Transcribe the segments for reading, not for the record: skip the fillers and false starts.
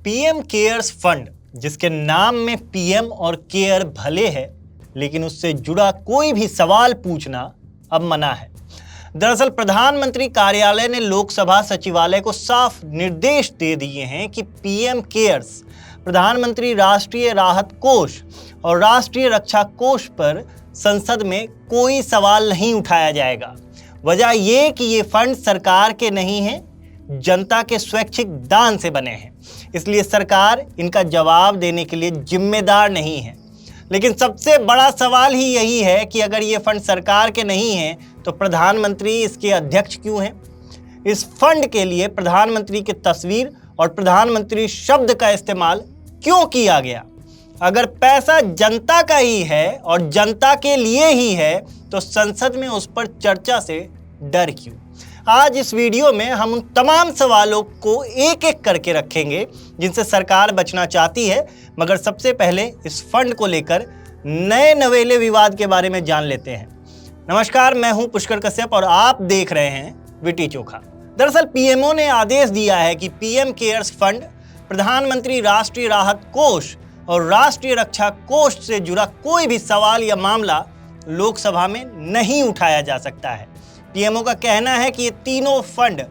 PM cares fund, जिसके नाम में पीएम और केयर भले है, लेकिन उससे जुड़ा कोई भी सवाल पूछना अब मना है। दरअसल प्रधानमंत्री कार्यालय ने लोकसभा सचिवालय को साफ निर्देश दे दिए हैं कि पीएम केयर्स, प्रधानमंत्री राष्ट्रीय राहत कोष और राष्ट्रीय रक्षा कोष पर संसद में कोई सवाल नहीं उठाया जाएगा। वजह यह कि ये फंड सरकार के नहीं हैं, जनता के स्वैच्छिक दान से बने हैं, इसलिए सरकार इनका जवाब देने के लिए जिम्मेदार नहीं है। लेकिन सबसे बड़ा सवाल ही यही है कि अगर ये फंड सरकार के नहीं हैं तो प्रधानमंत्री इसके अध्यक्ष क्यों हैं? इस फंड के लिए प्रधानमंत्री की तस्वीर और प्रधानमंत्री शब्द का इस्तेमाल क्यों किया गया? अगर पैसा जनता का ही है और जनता के लिए ही है तो संसद में उस पर चर्चा से डर क्यों? आज इस वीडियो में हम उन तमाम सवालों को एक एक करके रखेंगे जिनसे सरकार बचना चाहती है, मगर सबसे पहले इस फंड को लेकर नए नवेले विवाद के बारे में जान लेते हैं। नमस्कार, मैं हूं पुष्कर कश्यप और आप देख रहे हैं विटी चोखा। दरअसल पीएमओ ने आदेश दिया है कि पीएम केयर्स फंड, प्रधानमंत्री राष्ट्रीय राहत कोष और राष्ट्रीय रक्षा कोष से जुड़ा कोई भी सवाल या मामला लोकसभा में नहीं उठाया जा सकता है। पीएमओ का कहना है कि ये तीनों फंड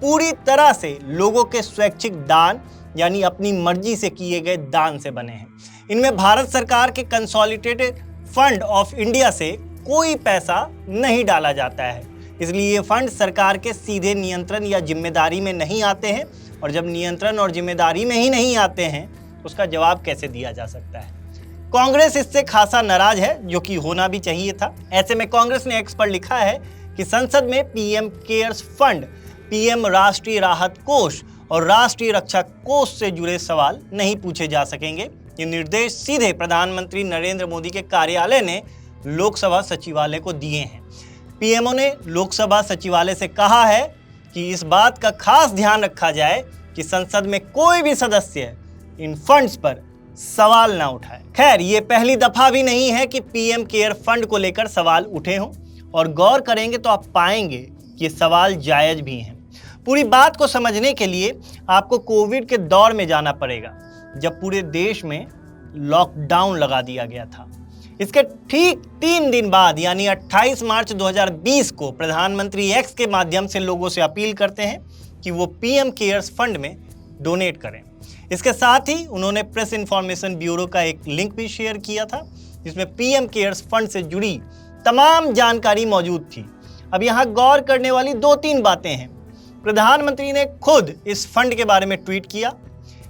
पूरी तरह से लोगों के स्वैच्छिक दान यानी अपनी मर्जी से किए गए दान से बने हैं। इनमें भारत सरकार के कंसोलिडेटेड फंड ऑफ इंडिया से कोई पैसा नहीं डाला जाता है, इसलिए ये फंड सरकार के सीधे नियंत्रण या जिम्मेदारी में नहीं आते हैं। और जब नियंत्रण और जिम्मेदारी में ही नहीं आते हैं तो उसका जवाब कैसे दिया जा सकता है? कांग्रेस इससे खासा नाराज है, जो कि होना भी चाहिए था। ऐसे में कांग्रेस ने एक्स पर लिखा है कि संसद में पीएम केयर्स फंड, पीएम राष्ट्रीय राहत कोष और राष्ट्रीय रक्षा कोष से जुड़े सवाल नहीं पूछे जा सकेंगे। ये निर्देश सीधे प्रधानमंत्री नरेंद्र मोदी के कार्यालय ने लोकसभा सचिवालय को दिए हैं। पीएमओ ने लोकसभा सचिवालय से कहा है कि इस बात का खास ध्यान रखा जाए कि संसद में कोई भी सदस्य इन फंड्स पर सवाल ना उठाए। खैर, ये पहली दफा भी नहीं है कि पीएम केयर फंड को लेकर सवाल उठे हों, और गौर करेंगे तो आप पाएंगे कि सवाल जायज भी हैं। पूरी बात को समझने के लिए आपको कोविड के दौर में जाना पड़ेगा, जब पूरे देश में लॉकडाउन लगा दिया गया था। इसके ठीक 3 दिन बाद यानी 28 मार्च 2020 को प्रधानमंत्री एक्स के माध्यम से लोगों से अपील करते हैं कि वो पीएम केयर्स फंड में डोनेट करें। इसके साथ ही उन्होंने प्रेस इंफॉर्मेशन ब्यूरो का एक लिंक भी शेयर किया था, जिसमें पीएम केयर्स फंड से जुड़ी तमाम जानकारी मौजूद थी। अब यहाँ गौर करने वाली 2-3 बातें हैं। प्रधानमंत्री ने खुद इस फंड के बारे में ट्वीट किया।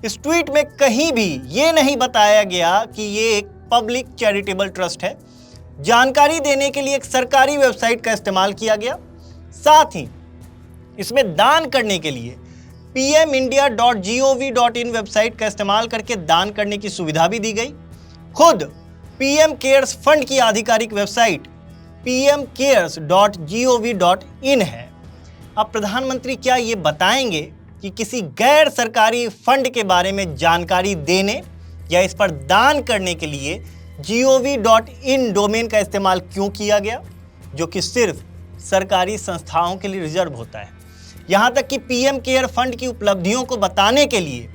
इस ट्वीट में कहीं भी ये नहीं बताया गया कि ये एक पब्लिक चैरिटेबल ट्रस्ट है। जानकारी देने के लिए एक सरकारी वेबसाइट का इस्तेमाल किया गया। साथ ही इसमें दान करने के लिए pmindia.gov.in वेबसाइट का इस्तेमाल करके दान करने की सुविधा भी दी गई। खुद पीएम केयर्स फंड की आधिकारिक वेबसाइट pmcares.gov.in है। अब प्रधानमंत्री क्या ये बताएंगे कि किसी गैर सरकारी फंड के बारे में जानकारी देने या इस पर दान करने के लिए gov.in डोमेन का इस्तेमाल क्यों किया गया, जो कि सिर्फ सरकारी संस्थाओं के लिए रिजर्व होता है? यहाँ तक कि पीएम केयर फंड की उपलब्धियों को बताने के लिए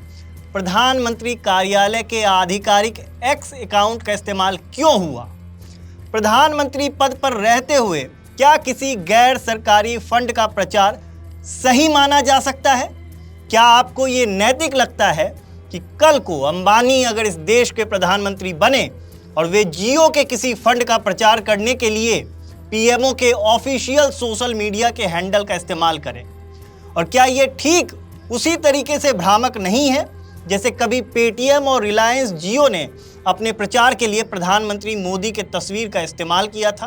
प्रधानमंत्री कार्यालय के आधिकारिक एक्स अकाउंट का इस्तेमाल क्यों हुआ? प्रधानमंत्री पद पर रहते हुए क्या किसी गैर सरकारी फंड का प्रचार सही माना जा सकता है? क्या आपको ये नैतिक लगता है कि कल को अंबानी अगर इस देश के प्रधानमंत्री बने और वे जियो के किसी फंड का प्रचार करने के लिए पीएमओ के ऑफिशियल सोशल मीडिया के हैंडल का इस्तेमाल करें? और क्या ये ठीक उसी तरीके से भ्रामक नहीं है जैसे कभी पेटीएम और रिलायंस जियो ने अपने प्रचार के लिए प्रधानमंत्री मोदी के तस्वीर का इस्तेमाल किया था?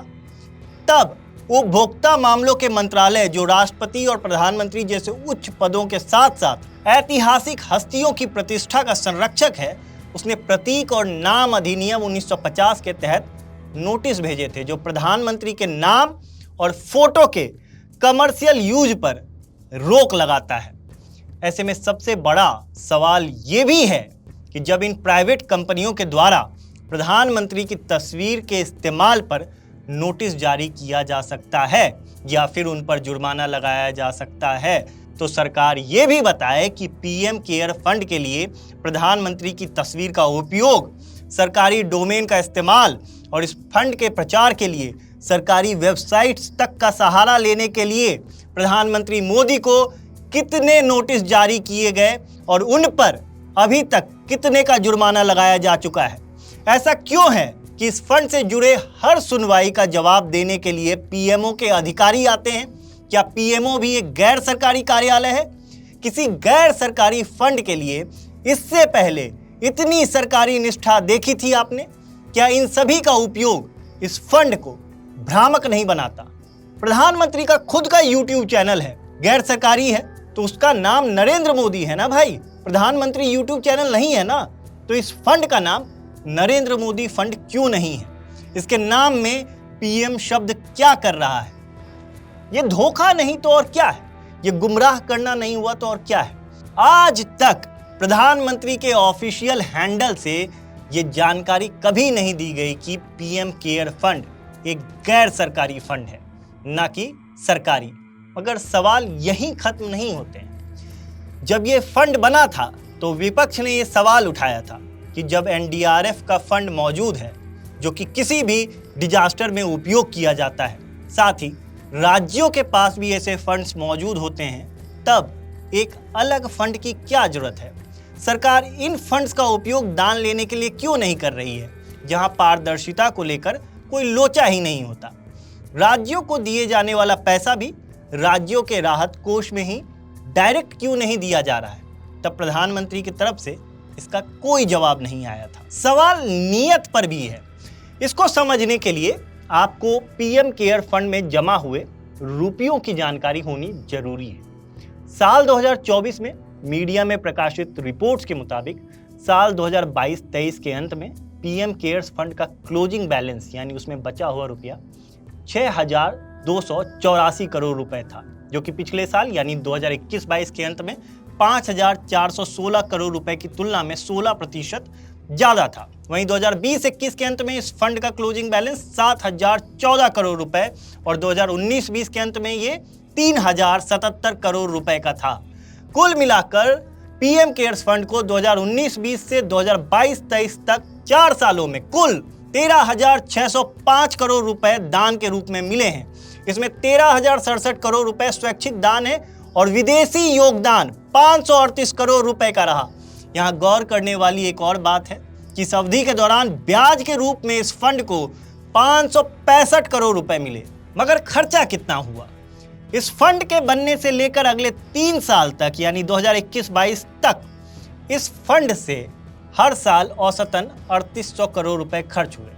तब उपभोक्ता मामलों के मंत्रालय, जो राष्ट्रपति और प्रधानमंत्री जैसे उच्च पदों के साथ साथ ऐतिहासिक हस्तियों की प्रतिष्ठा का संरक्षक है, उसने प्रतीक और नाम अधिनियम 1950 के तहत नोटिस भेजे थे, जो प्रधानमंत्री के नाम और फोटो के कमर्शियल यूज पर रोक लगाता है। ऐसे में सबसे बड़ा सवाल ये भी है कि जब इन प्राइवेट कंपनियों के द्वारा प्रधानमंत्री की तस्वीर के इस्तेमाल पर नोटिस जारी किया जा सकता है या फिर उन पर जुर्माना लगाया जा सकता है, तो सरकार ये भी बताए कि पीएम केयर फंड के लिए प्रधानमंत्री की तस्वीर का उपयोग, सरकारी डोमेन का इस्तेमाल और इस फंड के प्रचार के लिए सरकारी वेबसाइट्स तक का सहारा लेने के लिए प्रधानमंत्री मोदी को कितने नोटिस जारी किए गए और उन पर अभी तक कितने का जुर्माना लगाया जा चुका है। ऐसा क्यों है कि इस फंड से जुड़े हर सुनवाई का जवाब देने के लिए पीएमओ के अधिकारी आते हैं? क्या पीएमओ भी एक गैर सरकारी कार्यालय है? किसी गैर सरकारी फंड के लिए इससे पहले इतनी सरकारी निष्ठा देखी थी आपने? क्या इन सभी का उपयोग इस फंड को भ्रामक नहीं बनाता? प्रधानमंत्री का खुद का यूट्यूब चैनल है, गैर सरकारी है, तो उसका नाम नरेंद्र मोदी है ना भाई, प्रधानमंत्री यूट्यूब चैनल नहीं है ना। तो इस फंड का नाम नरेंद्र मोदी फंड क्यों नहीं है? इसके नाम में पीएम शब्द क्या कर रहा है? ये धोखा नहीं तो और क्या है? ये गुमराह करना नहीं हुआ तो और क्या है? आज तक प्रधानमंत्री के ऑफिशियल हैंडल से ये जानकारी कभी नहीं दी गई कि पीएम केयर फंड एक गैर सरकारी फंड है, ना कि सरकारी। मगर सवाल यहीं खत्म नहीं होते हैं। जब ये फंड बना था तो विपक्ष ने ये सवाल उठाया था कि जब एनडीआरएफ का फंड मौजूद है, जो कि किसी भी डिजास्टर में उपयोग किया जाता है, साथ ही राज्यों के पास भी ऐसे फंड्स मौजूद होते हैं, तब एक अलग फंड की क्या जरूरत है? सरकार इन फंड्स का उपयोग दान लेने के लिए क्यों नहीं कर रही है, जहां पारदर्शिता को लेकर कोई लोचा ही नहीं होता? राज्यों को दिए जाने वाला पैसा भी राज्यों के राहत कोष में ही डायरेक्ट क्यों नहीं दिया जा रहा है? तब प्रधानमंत्री की तरफ से इसका कोई जवाब नहीं आया था। सवाल नियत पर भी है। इसको समझने के लिए आपको पीएम केयर फंड में जमा हुए रुपयों की जानकारी होनी जरूरी है। साल 2024 में मीडिया में प्रकाशित रिपोर्ट्स के मुताबिक साल 2022-23 के अंत में पीएम केयर्स फंड का क्लोजिंग बैलेंस, यानी उसमें बचा हुआ रुपया 6,284 करोड़ रुपए था, जो कि पिछले साल यानी 2021-22 के अंत में 5,416 करोड़ रुपए की तुलना में 16% ज्यादा था। वहीं 2020-21 के अंत में इस फंड का क्लोजिंग बैलेंस 7,014 करोड़ रुपए और 2019-20 के अंत में ये 3,077 करोड़ रुपए का था। कुल मिलाकर पीएम केयर्स फंड को 2019-20 से 2022-23 तक 4 सालों में कुल 13,605 करोड़ रुपए दान के रूप में मिले हैं। इसमें 13,067 करोड़ रुपए स्वैच्छिक दान है और विदेशी योगदान 538 करोड़ रुपए का रहा। यहाँ गौर करने वाली एक और बात है कि इस अवधि के दौरान ब्याज के रूप में इस फंड को 565 करोड़ रुपए मिले। मगर खर्चा कितना हुआ? इस फंड के बनने से लेकर अगले 3 साल तक यानी 2021-22 तक इस फंड से हर साल औसतन 3800 करोड़ रुपए खर्च हुए।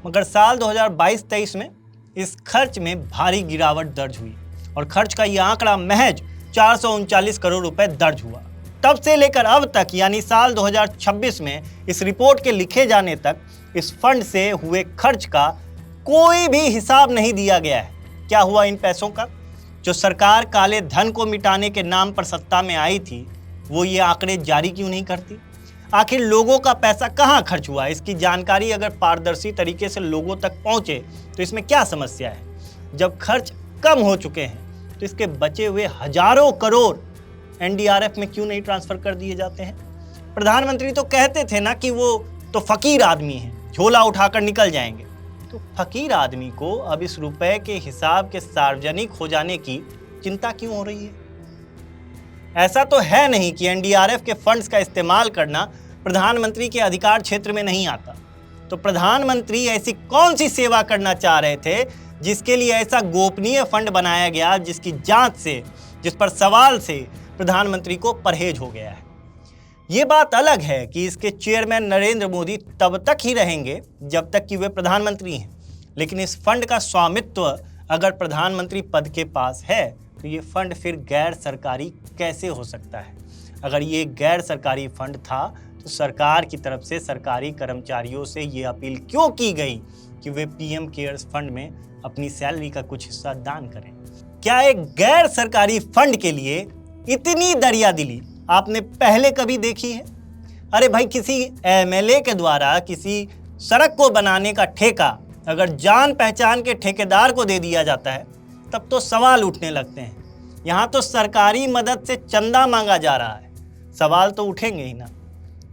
मगर साल 2022-23 में इस खर्च में भारी गिरावट दर्ज हुई और खर्च का यह आंकड़ा महज 439 करोड़ रुपए दर्ज हुआ। तब से लेकर अब तक यानी साल 2026 में इस रिपोर्ट के लिखे जाने तक इस फंड से हुए खर्च का कोई भी हिसाब नहीं दिया गया है। क्या हुआ इन पैसों का? जो सरकार काले धन को मिटाने के नाम पर सत्ता में आई थी, वो ये आंकड़े जारी क्यों नहीं करती? आखिर लोगों का पैसा कहाँ खर्च हुआ? इसकी जानकारी अगर पारदर्शी तरीके से लोगों तक पहुंचे तो इसमें क्या समस्या है? जब खर्च कम हो चुके हैं तो इसके बचे हुए हजारों करोड़ एनडीआरएफ में क्यों नहीं ट्रांसफर कर दिए जाते हैं? प्रधानमंत्री तो कहते थे ना कि वो तो फकीर आदमी है, झोला उठाकर निकल जाएंगे। तो फकीर आदमी को अब इस रुपए के हिसाब के सार्वजनिक हो जाने की चिंता क्यों हो रही है? ऐसा तो है नहीं कि एनडीआरएफ के फंड्स का इस्तेमाल करना प्रधानमंत्री के अधिकार क्षेत्र में नहीं आता। तो प्रधानमंत्री ऐसी कौन सी सेवा करना चाह रहे थे जिसके लिए ऐसा गोपनीय फंड बनाया गया, जिसकी जांच से, जिस पर सवाल से प्रधानमंत्री को परहेज हो गया है? ये बात अलग है कि इसके चेयरमैन नरेंद्र मोदी तब तक ही रहेंगे जब तक कि वे प्रधानमंत्री हैं, लेकिन इस फंड का स्वामित्व अगर प्रधानमंत्री पद के पास है तो ये फंड फिर गैर सरकारी कैसे हो सकता है? अगर ये गैर सरकारी फंड था तो सरकार की तरफ से सरकारी कर्मचारियों से ये अपील क्यों की गई कि वे पीएम केयर्स फंड में अपनी सैलरी का कुछ हिस्सा दान करें? क्या एक गैर सरकारी फंड के लिए इतनी दरियादिली आपने पहले कभी देखी है? अरे भाई, किसी एमएलए के द्वारा किसी सड़क को बनाने का ठेका अगर जान पहचान के ठेकेदार को दे दिया जाता है तब तो सवाल उठने लगते हैं। यहाँ तो सरकारी मदद से चंदा मांगा जा रहा है। सवाल तो उठेंगे ही ना।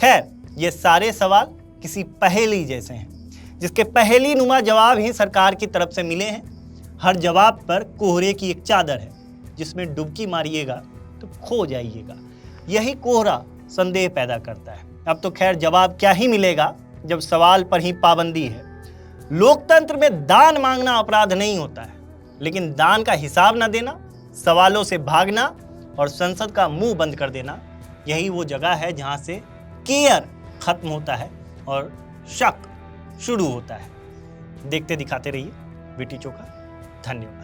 खैर, ये सारे सवाल किसी पहेली जैसे हैं, जिसके पहेली नुमा जवाब ही सरकार की तरफ से मिले हैं। हर जवाब पर कोहरे की एक चादर है, जिसमें डुबकी मारिएगा तो खो जाइएगा। यही कोहरा संदेह पैदा करता है। अब तो खैर जवाब क्या ही मिलेगा जब सवाल पर ही पाबंदी है। लोकतंत्र में दान मांगना अपराध नहीं होता है, लेकिन दान का हिसाब न देना, सवालों से भागना और संसद का मुंह बंद कर देना, यही वो जगह है जहां से केयर खत्म होता है और शक शुरू होता है। देखते दिखाते रहिए वीटी चोखा। धन्यवाद।